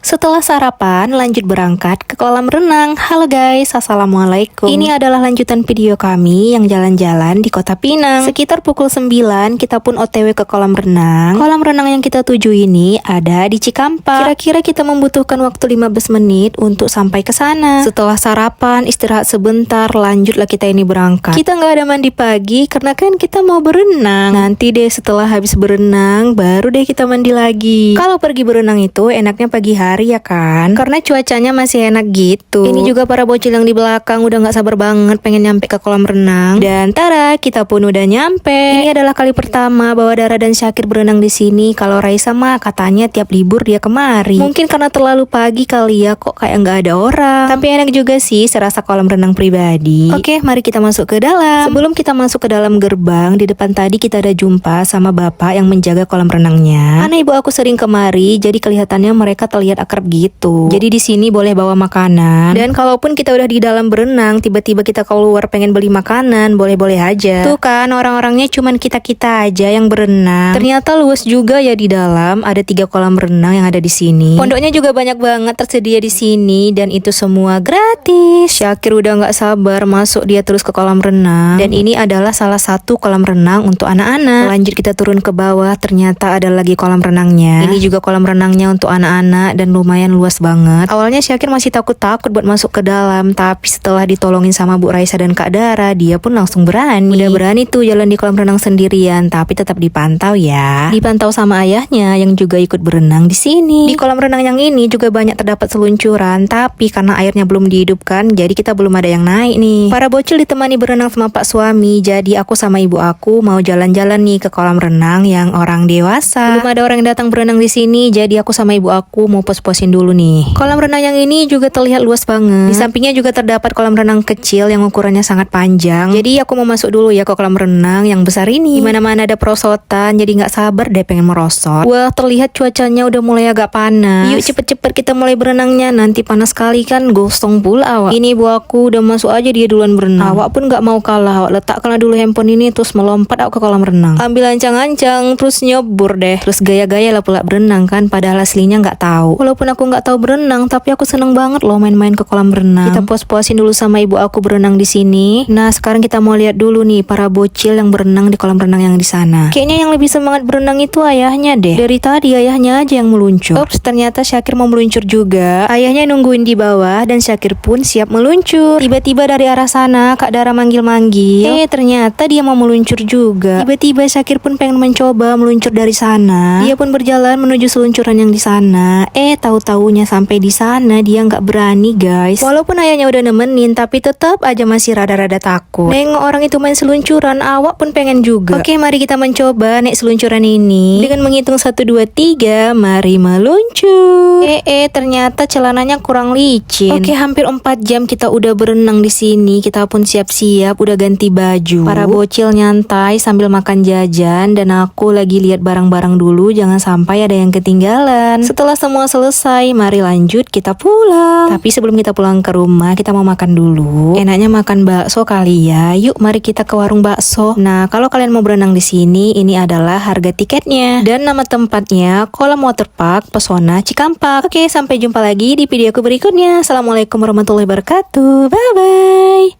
Setelah sarapan, lanjut berangkat ke kolam renang. Halo guys, assalamualaikum. Ini adalah lanjutan video kami yang jalan-jalan di Kota Pinang. Sekitar pukul 9, kita pun OTW ke kolam renang. Kolam renang yang kita tuju ini ada di Cikampek. Kira-kira kita membutuhkan waktu 15 menit untuk sampai ke sana. Setelah sarapan, istirahat sebentar, lanjutlah kita ini berangkat. Kita nggak ada mandi pagi karena kan kita mau berenang. Nanti deh setelah habis berenang, baru deh kita mandi lagi. Kalau pergi berenang itu enaknya pagi hari ya kan, karena cuacanya masih enak gitu. Ini juga para bocil yang di belakang udah gak sabar banget pengen nyampe ke kolam renang. Dan tara, kita pun udah nyampe. Ini adalah kali pertama bahwa Dara dan Syakir berenang di sini. Kalau Raisa mah katanya tiap libur dia kemari. Mungkin karena terlalu pagi kali ya, kok kayak gak ada orang. Tapi enak juga sih serasa kolam renang pribadi. Oke, mari kita masuk ke dalam. Sebelum kita masuk ke dalam gerbang, di depan tadi kita ada jumpa sama bapak yang menjaga kolam renangnya. Karena ibu aku sering kemari, jadi kelihatannya mereka terlihat akrab gitu. Jadi di sini boleh bawa makanan. Dan kalaupun kita udah di dalam berenang, tiba-tiba kita keluar pengen beli makanan, boleh-boleh aja. Tuh kan, orang-orangnya cuman kita-kita aja yang berenang. Ternyata luas juga ya di dalam. Ada 3 kolam renang yang ada di sini. Pondoknya juga banyak banget tersedia di sini dan itu semua gratis. Syakir udah nggak sabar masuk dia terus ke kolam renang. Dan ini adalah salah satu kolam renang untuk anak-anak. Lanjut kita turun ke bawah, ternyata ada lagi kolam renangnya. Ini juga kolam renangnya untuk anak-anak dan lumayan luas banget. Awalnya Syakir masih takut-takut buat masuk ke dalam, tapi setelah ditolongin sama Bu Raisa dan Kak Dara, dia pun langsung berani. Udah berani tuh jalan di kolam renang sendirian, tapi tetap dipantau ya. Dipantau sama ayahnya yang juga ikut berenang di sini. Di kolam renang yang ini juga banyak terdapat seluncuran, tapi karena airnya belum dihidupkan, jadi kita belum ada yang naik nih. Para bocil ditemani berenang sama Pak Suami, jadi aku sama ibu aku mau jalan-jalan nih ke kolam renang yang orang dewasa. Belum ada orang yang datang berenang di sini, jadi aku sama ibu aku mau pos-posin dulu nih. Kolam renang yang ini juga terlihat luas banget. Di sampingnya juga terdapat kolam renang kecil yang ukurannya sangat panjang. Jadi aku mau masuk dulu ya ke kolam renang yang besar ini. Dimana-mana ada perosotan, jadi nggak sabar deh pengen merosot. Wah, terlihat cuacanya udah mulai agak panas. Yuk cepet-cepet kita mulai berenangnya, nanti panas sekali kan gosong pula awak. Ini ibu aku udah masuk aja dia duluan berenang. Awak pun nggak mau kalah, awak letakkanlah dulu handphone ini terus melompat awak ke kolam renang. Ambil ancang-ancang terus nyebur deh. Terus gaya-gaya lah pula berenang kan, padahal aslinya nggak tahu. Walaupun aku nggak tahu berenang, tapi aku seneng banget loh main-main ke kolam renang. Kita puas-puasin dulu sama ibu aku berenang di sini. Nah, sekarang kita mau lihat dulu nih para bocil yang berenang di kolam renang yang di sana. Kayaknya yang lebih semangat berenang itu ayahnya deh. Dari tadi ayahnya aja yang meluncur. Ups, ternyata Syakir mau meluncur juga. Ayahnya nungguin di bawah dan Syakir pun siap meluncur. Tiba-tiba dari arah sana Kak Dara manggil-manggil. Ternyata dia mau meluncur juga. Tiba-tiba Syakir pun pengen mencoba meluncur dari sana. Dia pun berjalan menuju seluncuran yang di sana. Tahu-taunya sampai di sana dia nggak berani guys. Walaupun ayahnya udah nemenin, tapi tetap aja masih rada-rada takut. Nengok orang itu main seluncuran, awak pun pengen juga. Oke, mari kita mencoba naik seluncuran ini. Dengan menghitung 1, 2, 3, mari meluncur. Ternyata celananya kurang licin. Oke, hampir 4 jam kita udah berenang di sini. Kita pun siap-siap, udah ganti baju. Para bocil nyantai sambil makan jajan dan aku lagi lihat barang-barang dulu, jangan sampai ada yang ketinggalan. Setelah semua selesai, mari lanjut kita pulang. Tapi sebelum kita pulang ke rumah, kita mau makan dulu. Enaknya makan bakso kali ya. Yuk, mari kita ke warung bakso. Nah, kalau kalian mau berenang di sini, ini adalah harga tiketnya dan nama tempatnya Kolam Waterpark Pesona Cikampek. Oke, sampai jumpa lagi di videoku berikutnya. Assalamualaikum warahmatullahi wabarakatuh. Bye bye.